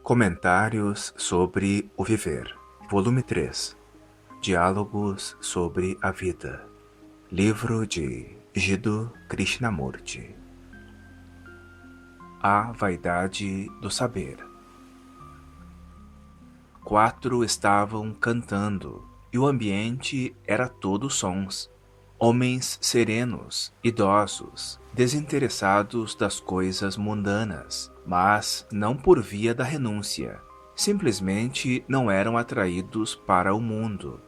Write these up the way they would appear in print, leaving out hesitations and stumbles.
Comentários sobre o Viver, Volume 3. Diálogos sobre a Vida. Livro de Jiddu Krishnamurti. A Vaidade do Saber. 4 estavam cantando, e o ambiente era todo sons. Homens serenos, idosos, desinteressados das coisas mundanas, mas não por via da renúncia. Simplesmente não eram atraídos para o mundo,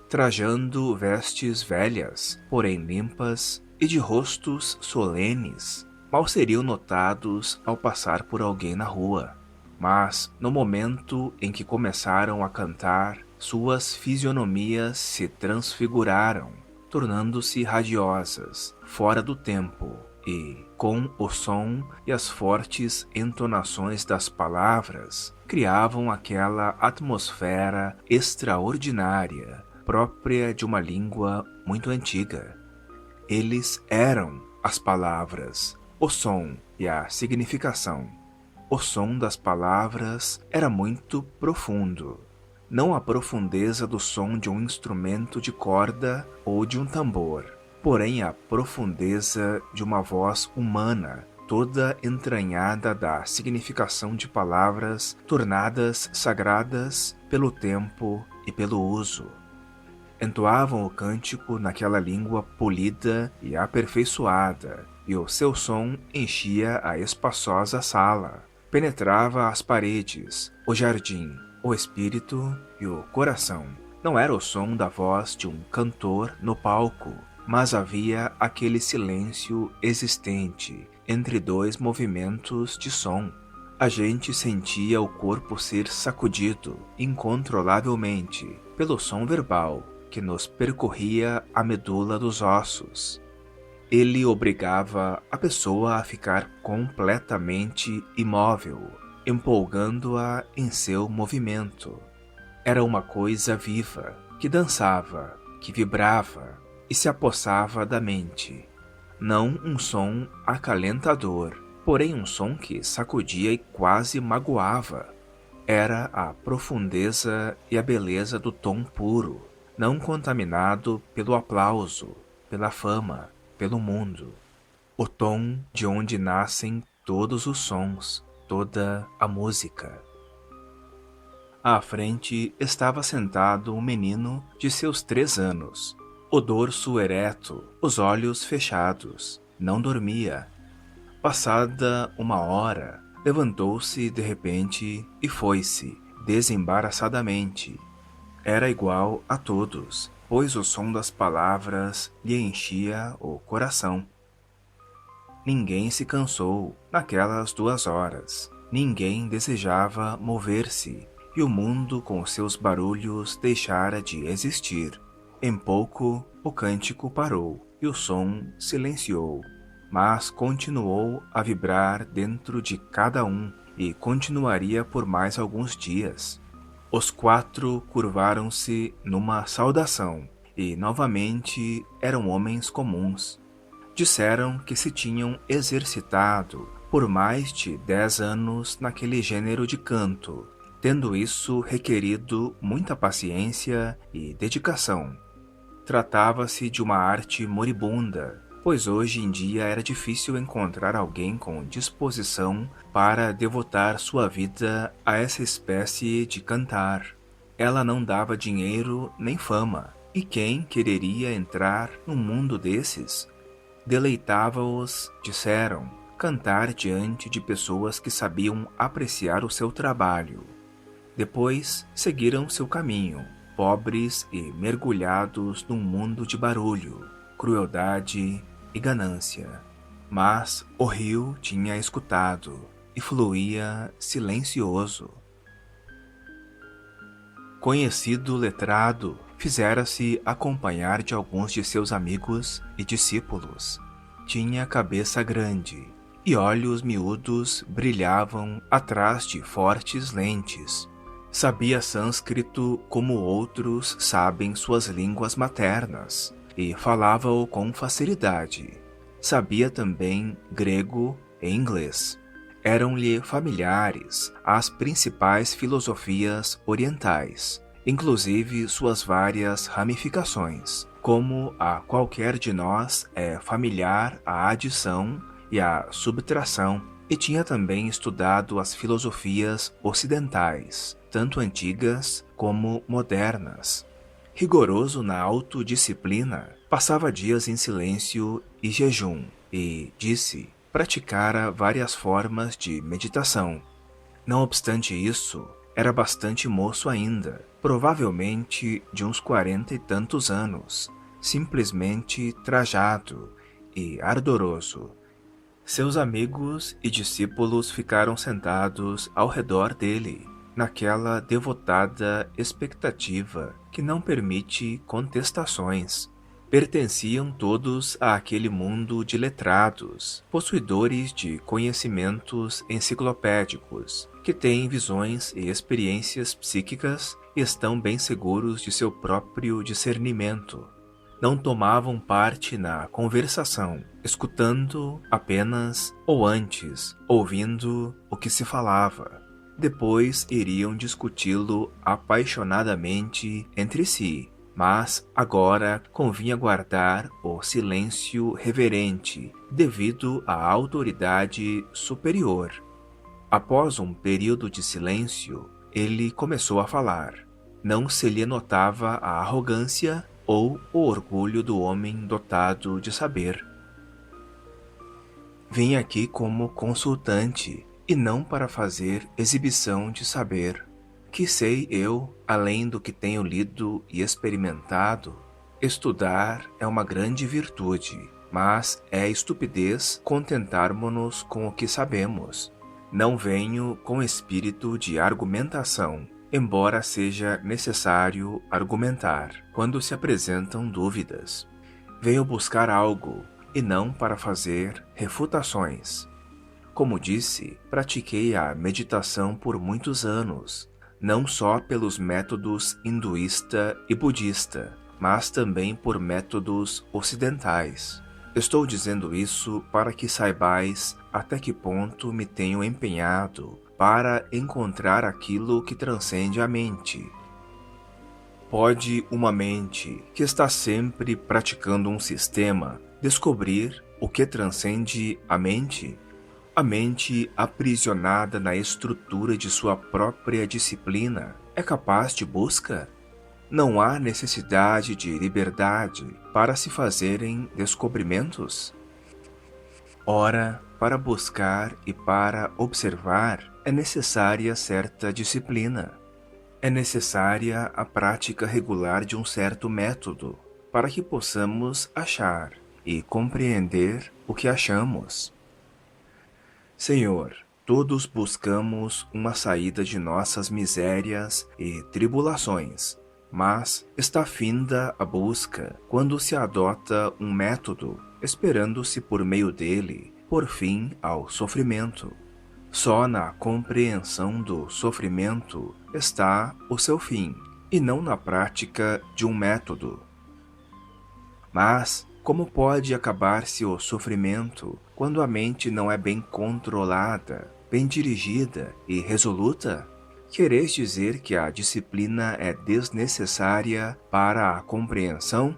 trajando vestes velhas, porém limpas, e de rostos solenes. Mal seriam notados ao passar por alguém na rua. Mas, no momento em que começaram a cantar, suas fisionomias se transfiguraram, tornando-se radiosas, fora do tempo, e, com o som e as fortes entonações das palavras, criavam aquela atmosfera extraordinária, própria de uma língua muito antiga. Eles eram as palavras, o som e a significação. O som das palavras era muito profundo. Não a profundeza do som de um instrumento de corda ou de um tambor, porém a profundeza de uma voz humana, toda entranhada da significação de palavras tornadas sagradas pelo tempo e pelo uso. Entoavam o cântico naquela língua polida e aperfeiçoada, e o seu som enchia a espaçosa sala, penetrava as paredes, o jardim, o espírito e o coração. Não era o som da voz de um cantor no palco, mas havia aquele silêncio existente entre dois movimentos de som. A gente sentia o corpo ser sacudido incontrolavelmente pelo som verbal que nos percorria a medula dos ossos. Ele obrigava a pessoa a ficar completamente imóvel, empolgando-a em seu movimento. Era uma coisa viva, que dançava, que vibrava e se apossava da mente. Não um som acalentador, porém um som que sacudia e quase magoava. Era a profundeza e a beleza do tom puro, não contaminado pelo aplauso, pela fama, pelo mundo. O tom de onde nascem todos os sons, toda a música. À frente estava sentado um menino de seus 3 anos, o dorso ereto, os olhos fechados. Não dormia. Passada uma hora, levantou-se de repente e foi-se, desembaraçadamente. Era igual a todos, pois o som das palavras lhe enchia o coração. Ninguém se cansou naquelas 2 horas. Ninguém desejava mover-se, e o mundo com seus barulhos deixara de existir. Em pouco, o cântico parou e o som silenciou, mas continuou a vibrar dentro de cada um e continuaria por mais alguns dias. Os 4 curvaram-se numa saudação e novamente eram homens comuns. Disseram que se tinham exercitado por mais de 10 anos naquele gênero de canto, tendo isso requerido muita paciência e dedicação. Tratava-se de uma arte moribunda, pois hoje em dia era difícil encontrar alguém com disposição para devotar sua vida a essa espécie de cantar. Ela não dava dinheiro nem fama, e quem quereria entrar num mundo desses? Deleitava-os, disseram, cantar diante de pessoas que sabiam apreciar o seu trabalho. Depois seguiram seu caminho, pobres e mergulhados num mundo de barulho, crueldade e ganância. Mas o rio tinha escutado e fluía silencioso. Conhecido letrado, fizera-se acompanhar de alguns de seus amigos e discípulos. Tinha cabeça grande e olhos miúdos brilhavam atrás de fortes lentes. Sabia sânscrito como outros sabem suas línguas maternas e falava-o com facilidade. Sabia também grego e inglês. Eram-lhe familiares as principais filosofias orientais, inclusive suas várias ramificações, como a qualquer de nós é familiar a adição e a subtração, e tinha também estudado as filosofias ocidentais, tanto antigas como modernas. Rigoroso na autodisciplina, passava dias em silêncio e jejum, e, disse, praticara várias formas de meditação. Não obstante isso, era bastante moço ainda, provavelmente de uns 40 e tantos anos, simplesmente trajado e ardoroso. Seus amigos e discípulos ficaram sentados ao redor dele, naquela devotada expectativa que não permite contestações. Pertenciam todos àquele mundo de letrados, possuidores de conhecimentos enciclopédicos, que têm visões e experiências psíquicas e estão bem seguros de seu próprio discernimento. Não tomavam parte na conversação, escutando apenas ou antes, ouvindo o que se falava. Depois iriam discuti-lo apaixonadamente entre si, mas agora convinha guardar o silêncio reverente devido à autoridade superior. Após um período de silêncio, ele começou a falar. Não se lhe notava a arrogância ou o orgulho do homem dotado de saber. Vim aqui como consultante e não para fazer exibição de saber. Que sei eu, além do que tenho lido e experimentado? Estudar é uma grande virtude, mas é estupidez contentarmo-nos com o que sabemos. Não venho com espírito de argumentação, embora seja necessário argumentar quando se apresentam dúvidas. Venho buscar algo, e não para fazer refutações. Como disse, pratiquei a meditação por muitos anos, não só pelos métodos hinduísta e budista, mas também por métodos ocidentais. Estou dizendo isso para que saibais até que ponto me tenho empenhado para encontrar aquilo que transcende a mente. Pode uma mente que está sempre praticando um sistema descobrir o que transcende a mente? A mente aprisionada na estrutura de sua própria disciplina é capaz de busca? Não há necessidade de liberdade para se fazerem descobrimentos? Ora, para buscar e para observar é necessária certa disciplina. É necessária a prática regular de um certo método para que possamos achar e compreender o que achamos. Senhor, todos buscamos uma saída de nossas misérias e tribulações, mas está finda a busca quando se adota um método, esperando-se por meio dele por fim ao sofrimento. Só na compreensão do sofrimento está o seu fim, e não na prática de um método. Mas como pode acabar-se o sofrimento quando a mente não é bem controlada, bem dirigida e resoluta? Quereis dizer que a disciplina é desnecessária para a compreensão?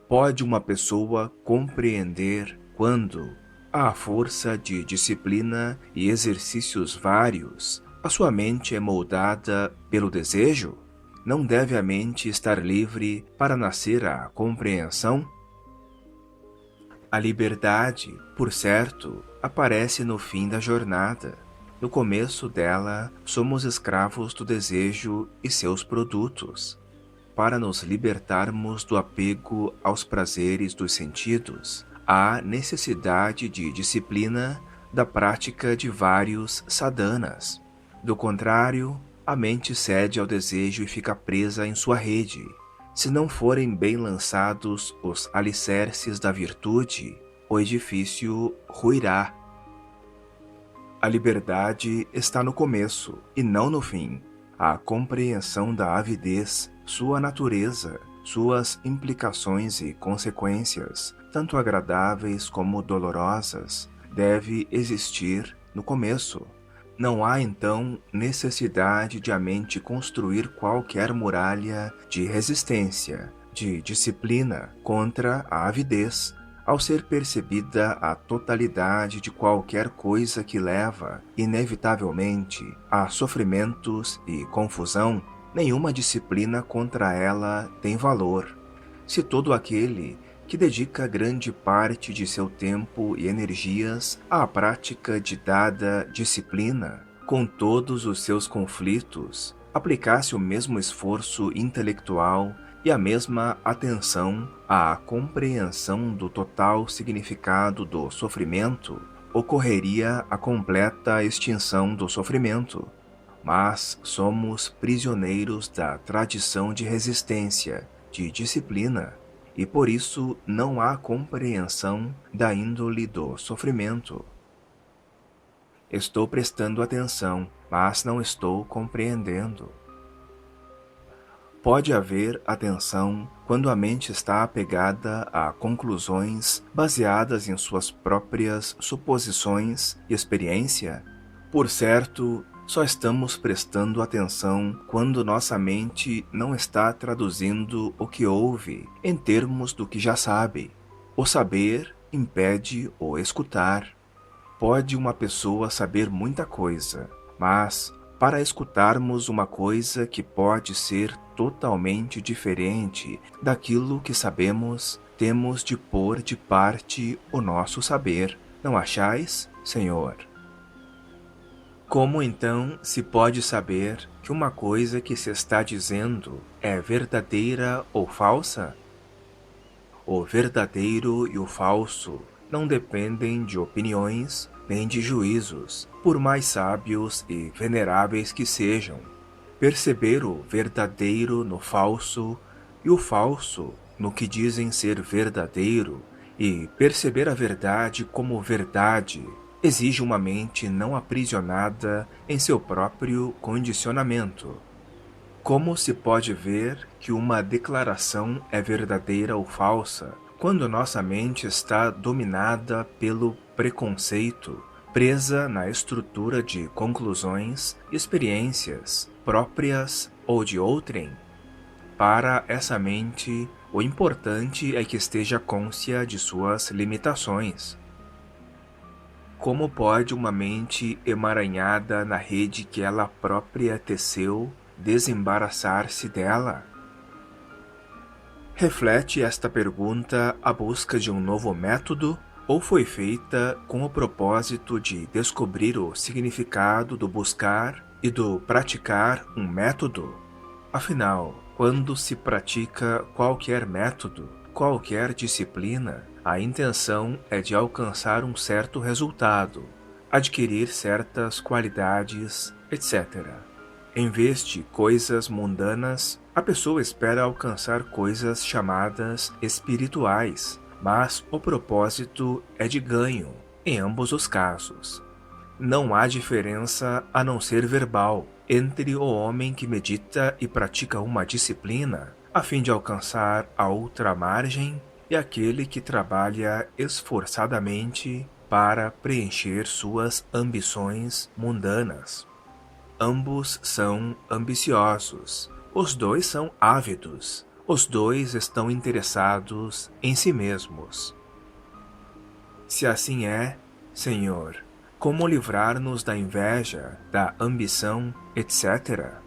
Pode uma pessoa compreender quando, à força de disciplina e exercícios vários, a sua mente é moldada pelo desejo? Não deve a mente estar livre para nascer a compreensão? A liberdade, por certo, aparece no fim da jornada. No começo dela, somos escravos do desejo e seus produtos. Para nos libertarmos do apego aos prazeres dos sentidos, há necessidade de disciplina da prática de vários sadhanas. Do contrário, a mente cede ao desejo e fica presa em sua rede. Se não forem bem lançados os alicerces da virtude, o edifício ruirá. A liberdade está no começo e não no fim. A compreensão da avidez, sua natureza, suas implicações e consequências, tanto agradáveis como dolorosas, deve existir no começo. Não há, então, necessidade de a mente construir qualquer muralha de resistência, de disciplina contra a avidez, ao ser percebida a totalidade de qualquer coisa que leva, inevitavelmente, a sofrimentos e confusão. Nenhuma disciplina contra ela tem valor. Se todo aquele que dedica grande parte de seu tempo e energias à prática de dada disciplina, com todos os seus conflitos, aplicasse o mesmo esforço intelectual e a mesma atenção à compreensão do total significado do sofrimento, ocorreria a completa extinção do sofrimento. Mas somos prisioneiros da tradição de resistência, de disciplina, e por isso não há compreensão da índole do sofrimento. Estou prestando atenção, mas não estou compreendendo. Pode haver atenção quando a mente está apegada a conclusões baseadas em suas próprias suposições e experiência? Por certo, só estamos prestando atenção quando nossa mente não está traduzindo o que ouve em termos do que já sabe. O saber impede o escutar. Pode uma pessoa saber muita coisa, mas para escutarmos uma coisa que pode ser totalmente diferente daquilo que sabemos, temos de pôr de parte o nosso saber. Não achais, Senhor? Como então se pode saber que uma coisa que se está dizendo é verdadeira ou falsa? O verdadeiro e o falso não dependem de opiniões nem de juízos, por mais sábios e veneráveis que sejam. Perceber o verdadeiro no falso e o falso no que dizem ser verdadeiro e perceber a verdade como verdade exige uma mente não aprisionada em seu próprio condicionamento. Como se pode ver que uma declaração é verdadeira ou falsa quando nossa mente está dominada pelo preconceito, presa na estrutura de conclusões e experiências próprias ou de outrem? Para essa mente, o importante é que esteja cônscia de suas limitações. Como pode uma mente emaranhada na rede que ela própria teceu desembaraçar-se dela? Reflete esta pergunta a busca de um novo método ou foi feita com o propósito de descobrir o significado do buscar e do praticar um método? Afinal, quando se pratica qualquer método, qualquer disciplina, a intenção é de alcançar um certo resultado, adquirir certas qualidades, etc. Em vez de coisas mundanas, a pessoa espera alcançar coisas chamadas espirituais, mas o propósito é de ganho em ambos os casos. Não há diferença a não ser verbal entre o homem que medita e pratica uma disciplina a fim de alcançar a outra margem e aquele que trabalha esforçadamente para preencher suas ambições mundanas. Ambos são ambiciosos, os dois são ávidos, os dois estão interessados em si mesmos. Se assim é, Senhor, como livrar-nos da inveja, da ambição, etc.?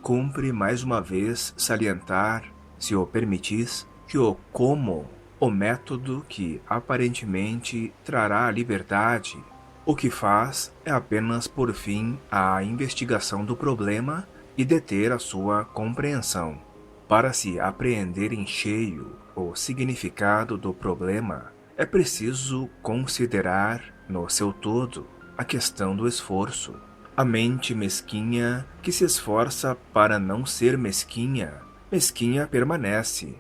Cumpre mais uma vez salientar, se o permitis, que o como, o método que aparentemente trará a liberdade, o que faz é apenas por fim a investigação do problema e deter a sua compreensão. Para se apreender em cheio o significado do problema, é preciso considerar, no seu todo, a questão do esforço. A mente mesquinha que se esforça para não ser mesquinha, mesquinha permanece.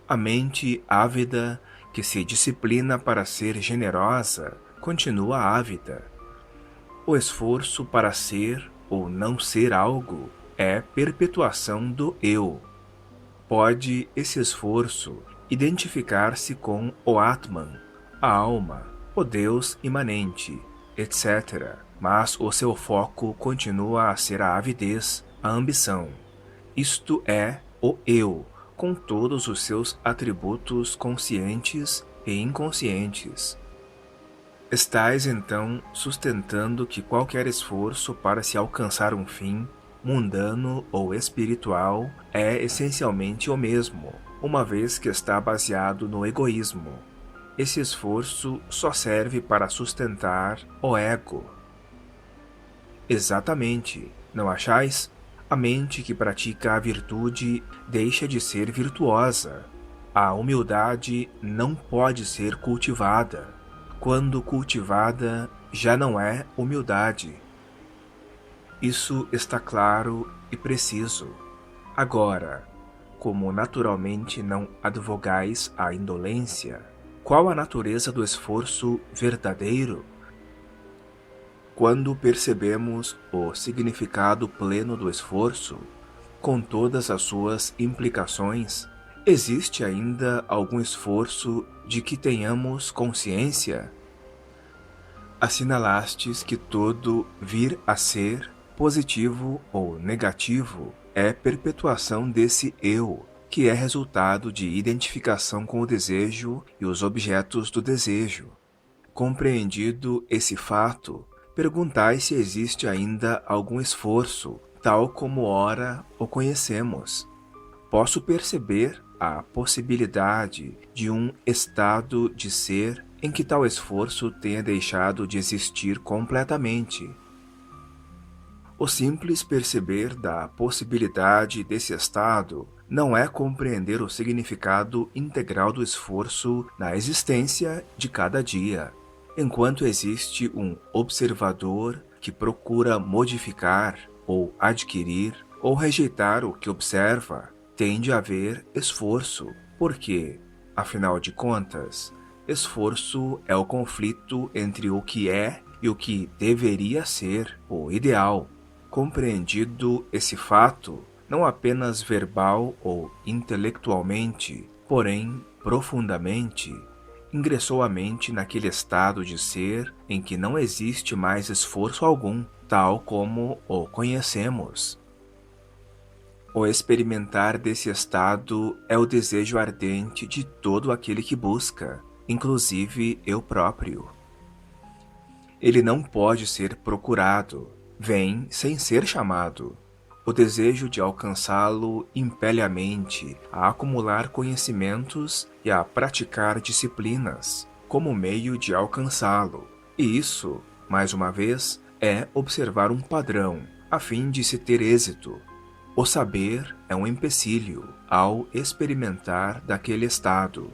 A mente ávida que se disciplina para ser generosa, continua ávida. O esforço para ser ou não ser algo é perpetuação do eu. Pode esse esforço identificar-se com o Atman, a alma, o Deus imanente, etc. Mas o seu foco continua a ser a avidez, a ambição. Isto é, o eu, com todos os seus atributos conscientes e inconscientes. Estais, então, sustentando que qualquer esforço para se alcançar um fim, mundano ou espiritual, é essencialmente o mesmo, uma vez que está baseado no egoísmo. Esse esforço só serve para sustentar o ego. Exatamente, não achais? A mente que pratica a virtude deixa de ser virtuosa. A humildade não pode ser cultivada. Quando cultivada, já não é humildade. Isso está claro e preciso. Agora, como naturalmente não advogais a indolência, qual a natureza do esforço verdadeiro? Quando percebemos o significado pleno do esforço, com todas as suas implicações, existe ainda algum esforço de que tenhamos consciência? Assinalastes que todo vir a ser, positivo ou negativo, é perpetuação desse eu, que é resultado de identificação com o desejo e os objetos do desejo. Compreendido esse fato, perguntai se existe ainda algum esforço, tal como ora o conhecemos. Posso perceber a possibilidade de um estado de ser em que tal esforço tenha deixado de existir completamente. O simples perceber da possibilidade desse estado não é compreender o significado integral do esforço na existência de cada dia. Enquanto existe um observador que procura modificar, ou adquirir, ou rejeitar o que observa, tem de haver esforço, porque, afinal de contas, esforço é o conflito entre o que é e o que deveria ser o ideal. Compreendido esse fato, não apenas verbal ou intelectualmente, porém profundamente, ingressou a mente naquele estado de ser em que não existe mais esforço algum, tal como o conhecemos. O experimentar desse estado é o desejo ardente de todo aquele que busca, inclusive eu próprio. Ele não pode ser procurado, vem sem ser chamado. O desejo de alcançá-lo impele a mente a acumular conhecimentos e a praticar disciplinas, como meio de alcançá-lo. E isso, mais uma vez, é observar um padrão, a fim de se ter êxito. O saber é um empecilho ao experimentar daquele estado.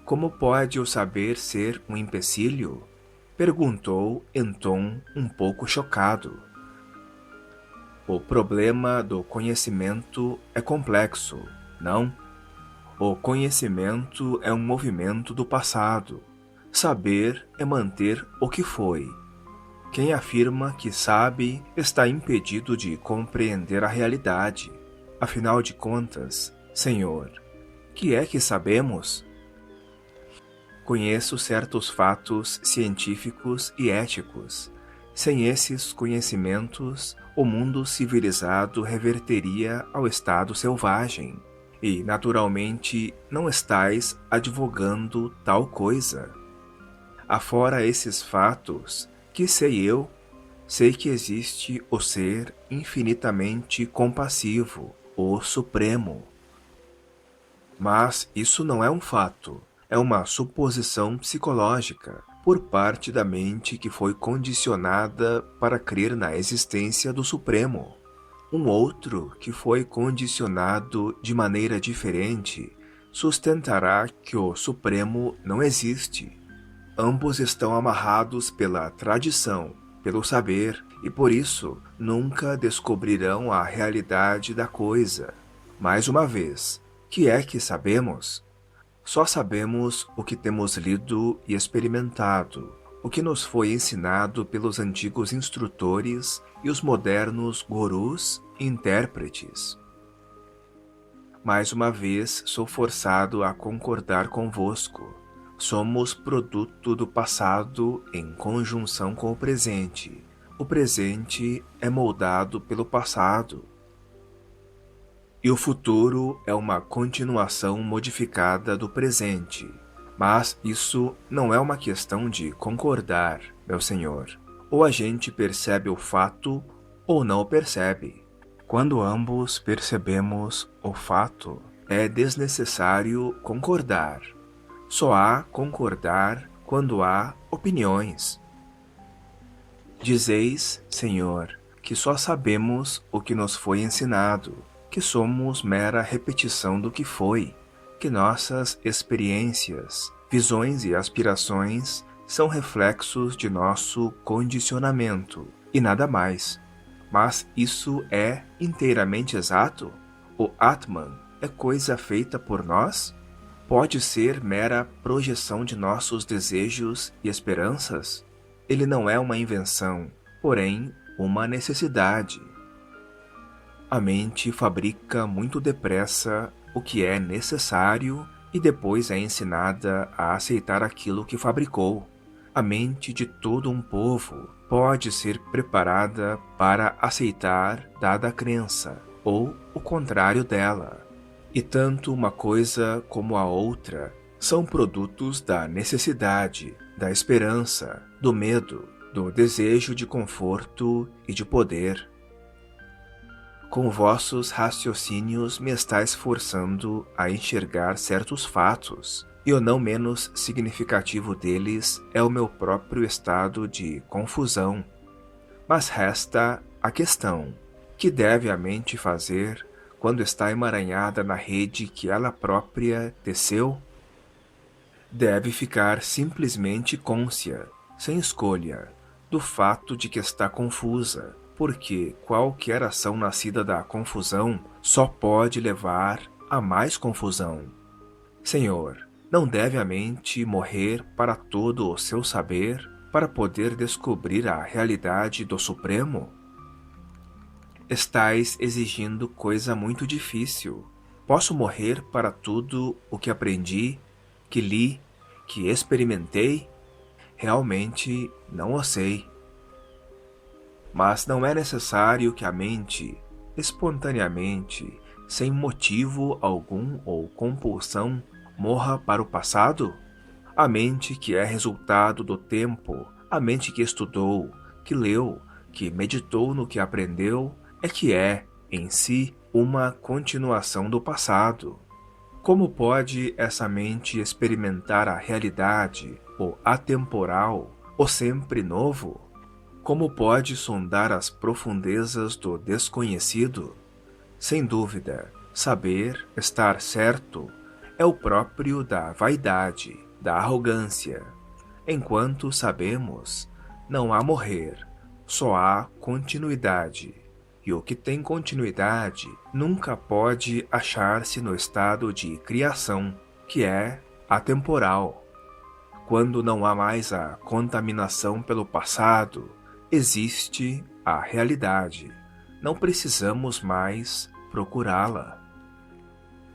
Como pode o saber ser um empecilho? Perguntou em tom um pouco chocado. O problema do conhecimento é complexo, não? O conhecimento é um movimento do passado. Saber é manter o que foi. Quem afirma que sabe está impedido de compreender a realidade. Afinal de contas, Senhor, que é que sabemos? Conheço certos fatos científicos e éticos. Sem esses conhecimentos, o mundo civilizado reverteria ao estado selvagem. E, naturalmente, não estais advogando tal coisa. Afora esses fatos, que sei eu? Sei que existe o ser infinitamente compassivo, o Supremo. Mas isso não é um fato, é uma suposição psicológica, por parte da mente que foi condicionada para crer na existência do Supremo. Um outro que foi condicionado de maneira diferente sustentará que o Supremo não existe. Ambos estão amarrados pela tradição, pelo saber, e por isso nunca descobrirão a realidade da coisa. Mais uma vez, que é que sabemos? Só sabemos o que temos lido e experimentado, o que nos foi ensinado pelos antigos instrutores e os modernos gurus e intérpretes. Mais uma vez sou forçado a concordar convosco. Somos produto do passado em conjunção com o presente. O presente é moldado pelo passado. E o futuro é uma continuação modificada do presente. Mas isso não é uma questão de concordar, meu senhor. Ou a gente percebe o fato ou não o percebe. Quando ambos percebemos o fato, é desnecessário concordar. Só há concordar quando há opiniões. Dizeis, Senhor, que só sabemos o que nos foi ensinado, que somos mera repetição do que foi, que nossas experiências, visões e aspirações são reflexos de nosso condicionamento e nada mais. Mas isso é inteiramente exato? O Atman é coisa feita por nós? Pode ser mera projeção de nossos desejos e esperanças? Ele não é uma invenção, porém uma necessidade. A mente fabrica muito depressa o que é necessário e depois é ensinada a aceitar aquilo que fabricou. A mente de todo um povo pode ser preparada para aceitar dada crença, ou o contrário dela. E tanto uma coisa como a outra são produtos da necessidade, da esperança, do medo, do desejo de conforto e de poder. Com vossos raciocínios me estáis forçando a enxergar certos fatos, e o não menos significativo deles é o meu próprio estado de confusão. Mas resta a questão: que deve a mente fazer quando está emaranhada na rede que ela própria teceu? Deve ficar simplesmente cônscia, sem escolha, do fato de que está confusa, porque qualquer ação nascida da confusão só pode levar a mais confusão. Senhor, não deve a mente morrer para todo o seu saber para poder descobrir a realidade do Supremo? Estais exigindo coisa muito difícil. Posso morrer para tudo o que aprendi, que li, que experimentei? Realmente não o sei. Mas não é necessário que a mente, espontaneamente, sem motivo algum ou compulsão, morra para o passado? A mente que é resultado do tempo, a mente que estudou, que leu, que meditou no que aprendeu, é que é, em si, uma continuação do passado. Como pode essa mente experimentar a realidade, o atemporal, o sempre novo? Como pode sondar as profundezas do desconhecido? Sem dúvida, saber, estar certo, é o próprio da vaidade, da arrogância. Enquanto sabemos, não há morrer, só há continuidade. E o que tem continuidade nunca pode achar-se no estado de criação, que é atemporal. Quando não há mais a contaminação pelo passado, existe a realidade. Não precisamos mais procurá-la.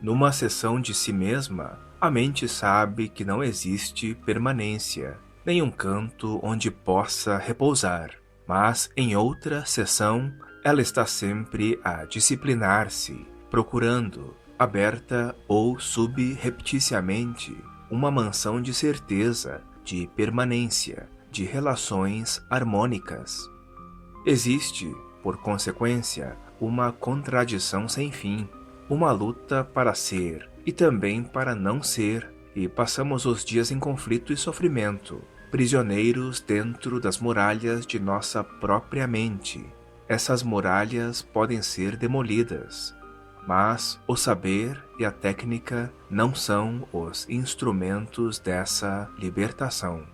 Numa seção de si mesma, a mente sabe que não existe permanência, nenhum canto onde possa repousar, mas em outra seção, ela está sempre a disciplinar-se, procurando, aberta ou subrepticiamente, uma mansão de certeza, de permanência, de relações harmônicas. Existe, por consequência, uma contradição sem fim, uma luta para ser e também para não ser, e passamos os dias em conflito e sofrimento, prisioneiros dentro das muralhas de nossa própria mente. Essas muralhas podem ser demolidas, mas o saber e a técnica não são os instrumentos dessa libertação.